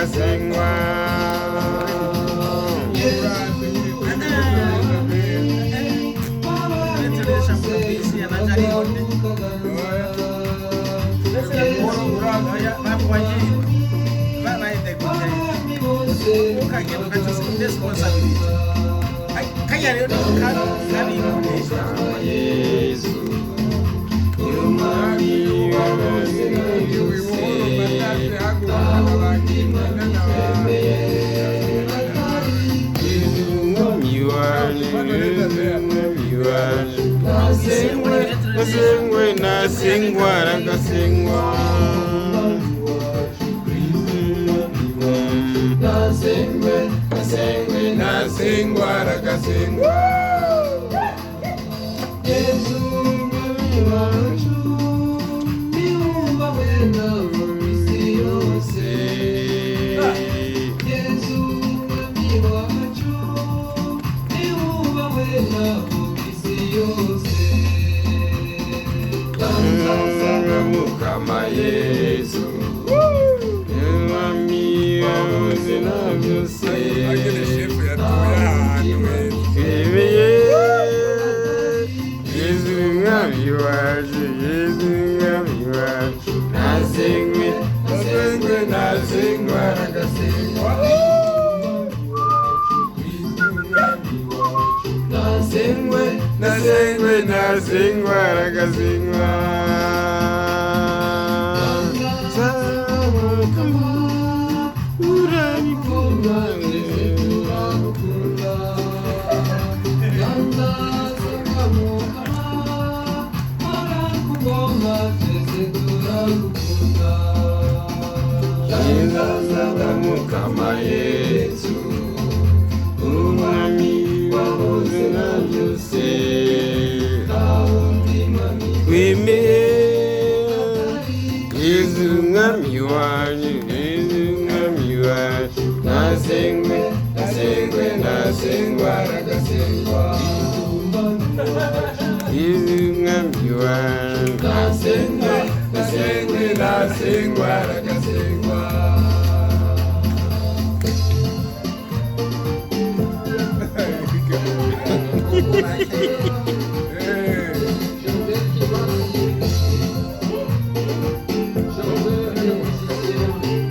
arasengwa Nasengwe nasengwa rakasengwa nasengwe nasengwe nasengwa rakasengwa Yesu mwami wacu niumba wena misi yose Yesu mwami wacu niumba wena misi yose Mukama Yesu Mwami wabuze na byose Yesu mwami wacu Yesu mwami wacu Nasengwe nasengwe nasengwa rakasengwa Nasengwe nasengwe nasengwa rakasengwa Mukama Yesu umwami wabuze na byose wemeye Yesu mwami wanyu Yesu mwami wacu nasengwe nasengwe nasengwa rakasengwa Yesu mwami wanyu